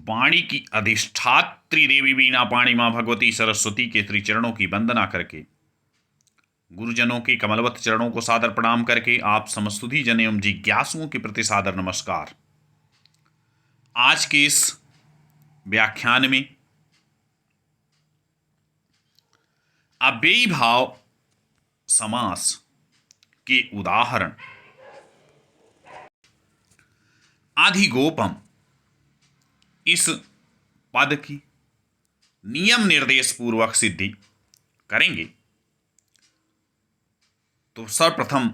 वाणी की अधिष्ठात्री देवी बीना पाणी माँ भगवती सरस्वती के श्री चरणों की वंदना करके, गुरुजनों के कमलवत चरणों को सादर प्रणाम करके आप समस्तुधि जन एवं जिज्ञासुओं के प्रति सादर नमस्कार। आज के इस व्याख्यान में अव्ययी भाव समास के उदाहरण अधिगोपम इस पद की नियम निर्देश पूर्वक सिद्धि करेंगे। तो सर्वप्रथम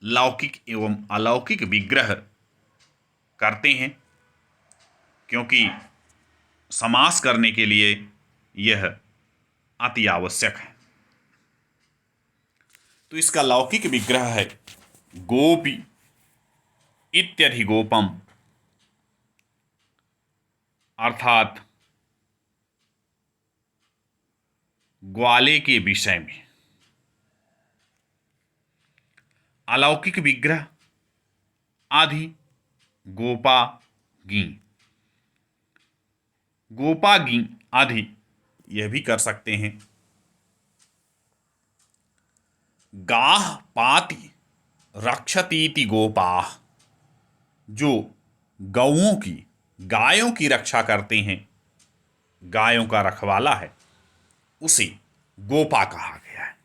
लौकिक एवं अलौकिक विग्रह करते हैं, क्योंकि समास करने के लिए यह अति आवश्यक है। तो इसका लौकिक विग्रह है गोपी इत्यधिगोपम, अर्थात ग्वाले के विषय में। अलौकिक विग्रह आदि गोपा गी, गोपा गी आदि यह भी कर सकते हैं। गाह पाति रक्षतीति गोपाः, जो गौओं की गायों की रक्षा करते हैं, गायों का रखवाला है, उसे गोपा कहा गया है।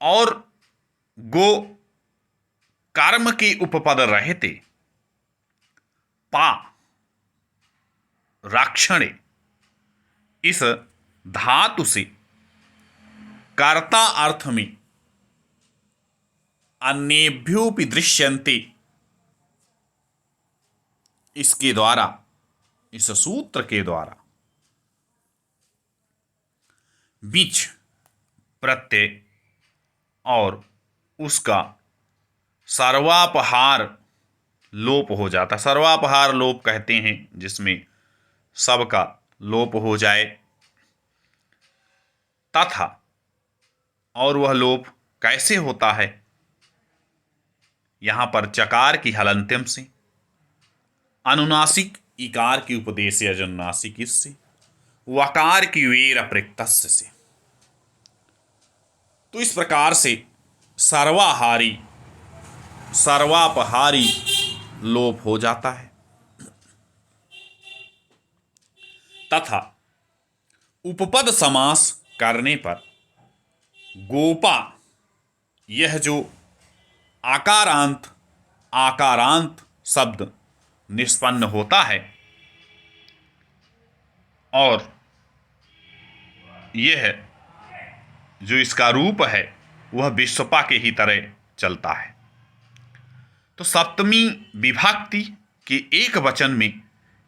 और गो कर्म के उपपद रहते पा रक्षणे, इस धातु से कर्ता अर्थ में अन्येभ्योपि दृश्यन्ते, इसके द्वारा, इस सूत्र के द्वारा बीच प्रत्यय और उसका सर्वापहार लोप हो जाता। सर्वापहार लोप कहते हैं जिसमें सब का लोप हो जाए, तथा और वह लोप कैसे होता है, यहां पर चकार की हलंत्यम से, अनुनासिक इकार की उपदेश अनुनासिक इससे, वकार की वेर अप्रक्तस्य से। तो इस प्रकार से सर्वाहारी सर्वापहारी लोप हो जाता है। तथा उपपद समास करने पर गोपा, यह जो आकारांत शब्द निष्पन्न होता है, और यह जो इसका रूप है वह विश्वपा के ही तरह चलता है। तो सप्तमी विभक्ति के एक वचन में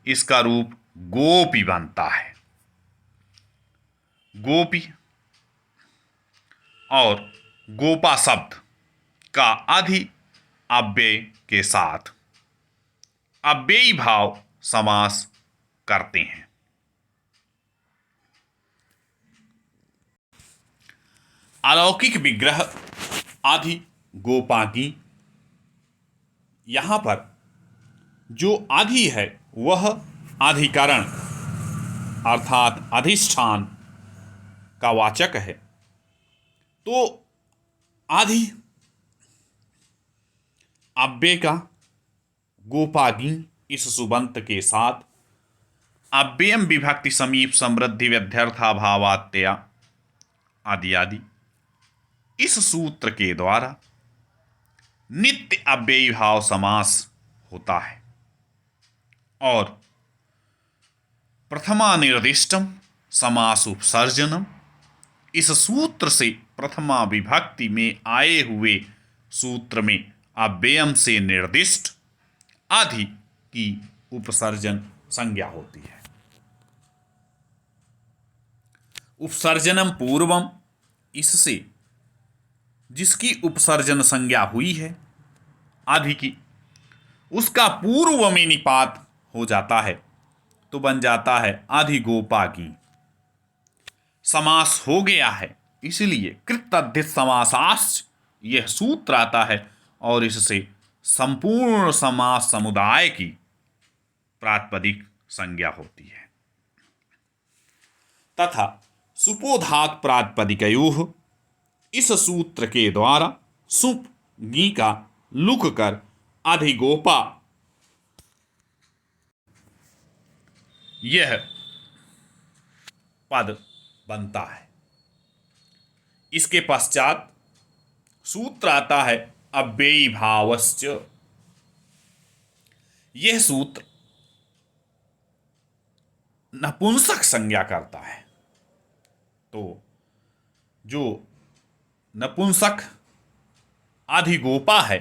इसका रूप गोपी बनता है। गोपी और गोपा शब्द का अधि अव्यय के साथ अव्ययी भाव समास करते हैं। अलौकिक विग्रह आदि गोपागी, यहां पर जो आदि है वह अधिकरण अर्थात अधिष्ठान का वाचक है। तो आदि अव्यय का गोपागी इस सुबंत के साथ अव्ययम विभक्ति समीप समृद्धि व्यध्यर्था भावात्या आदि आदि इस सूत्र के द्वारा नित्य अव्ययी भाव समास होता है। और प्रथमा निर्दिष्टम समास उपसर्जनम, इस सूत्र से प्रथमा विभक्ति में आए हुए सूत्र में अव्ययम से निर्दिष्ट आदि की उपसर्जन संज्ञा होती है। उपसर्जनम पूर्वम, इससे जिसकी उपसर्जन संज्ञा हुई है आदि की, उसका पूर्व में निपात हो जाता है, तो बन जाता है अधिगोपागी। समास हो गया है, इसलिए कृतधित समासाश्च यह सूत्र आता है और इससे संपूर्ण समास समुदाय की प्रातिपदिक संज्ञा होती है। तथा सुपोधात प्रातिपदिकयोः इस सूत्र के द्वारा सुप गी का लुक कर अधिगोपा यह पद बनता है। इसके पश्चात सूत्र आता है अव्ययी भावश्च। यह सूत्र नपुंसक संज्ञा करता है। तो जो नपुंसक अधिगोपा है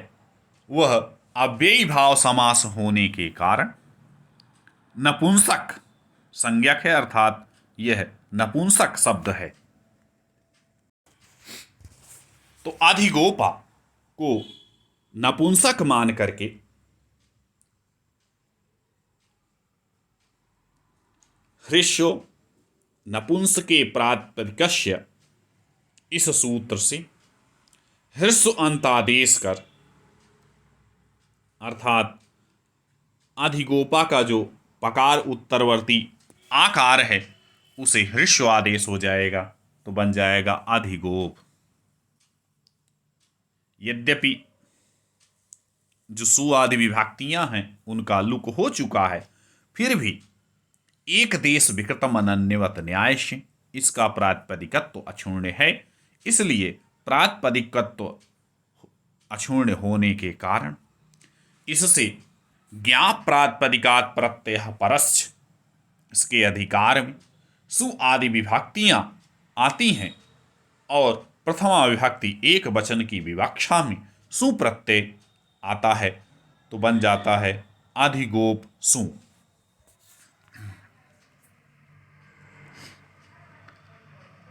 वह अव्ययी भाव समास होने के कारण नपुंसक संज्ञक है, अर्थात यह नपुंसक शब्द है। तो अधिगोपा को नपुंसक मान करके हृस्यो नपुंसके प्रातिपदिकस्य इस सूत्र से हृस्व अंतादेश कर, अर्थात अधिगोपा का जो पकार उत्तरवर्ती आकार है उसे हृस्व आदेश हो जाएगा, तो बन जाएगा अधिगोप। यद्यपि जो सु आदि विभक्तियां हैं उनका लुक हो चुका है, फिर भी एक देश विकृतम अनन्यवत न्यायस्य इसका प्रातिपदिकत्व अक्षुण्य है। इसलिए प्रातिपदिकत्व अक्षुण्य होने के कारण इससे ज्ञाप प्रातिपदिकात् प्रत्यय परश्च इसके अधिकार में सु आदि विभक्तियां आती हैं और प्रथमा विभक्ति एक वचन की विवक्षा में सु प्रत्यय आता है, तो बन जाता है अधिगोप सु।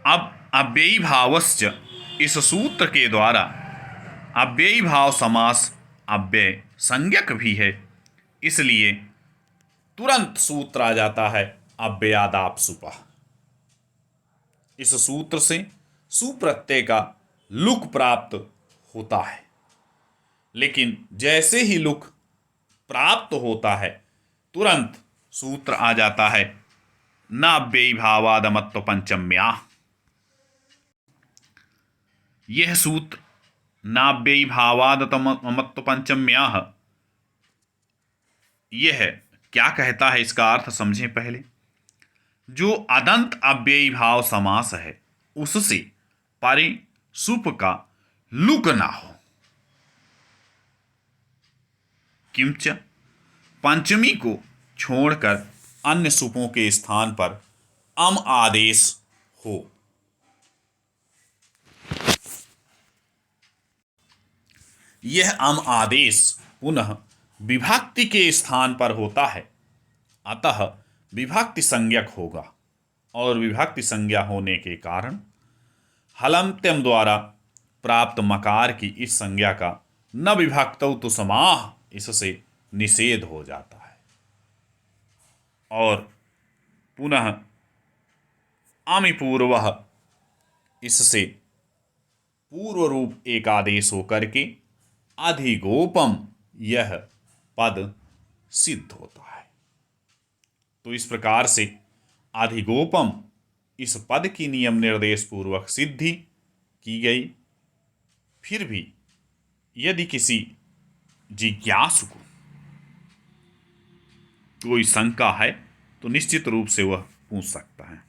अब अव्ययी भावश्च इस सूत्र के द्वारा अव्ययी भाव समास अव्यय संज्ञक भी है, इसलिए तुरंत सूत्र आ जाता है अव्ययादाप सुपः। इस सूत्र से सुप्रत्यय का लुक प्राप्त होता है, लेकिन जैसे ही लुक प्राप्त होता है तुरंत सूत्र आ जाता है न अव्ययी भावादमत्व पंचम्या। यह सूत्र नाव्ययी भावादमत्व पंचम्या यह क्या कहता है, इसका अर्थ समझें पहले। जो अदंत अव्ययी भाव समास है उससे परे सुप का लुक ना हो, किंच पंचमी को छोड़कर अन्य सुपों के स्थान पर अम आदेश हो। यह अम आदेश पुनः विभक्ति के स्थान पर होता है, अतः विभक्ति संज्ञक होगा और विभक्ति संज्ञा होने के कारण हलंत्यम द्वारा प्राप्त मकार की इस संज्ञा का न विभक्तौ तो समाह इससे निषेध हो जाता है और पुनः अमिपूर्वः इससे पूर्व रूप एक आदेश होकर के अधिगोपम यह पद सिद्ध होता है। तो इस प्रकार से अधिगोपम इस पद की नियम निर्देश पूर्वक सिद्धि की गई। फिर भी यदि किसी जिज्ञासु को कोई शंका है तो निश्चित रूप से वह पूछ सकता है।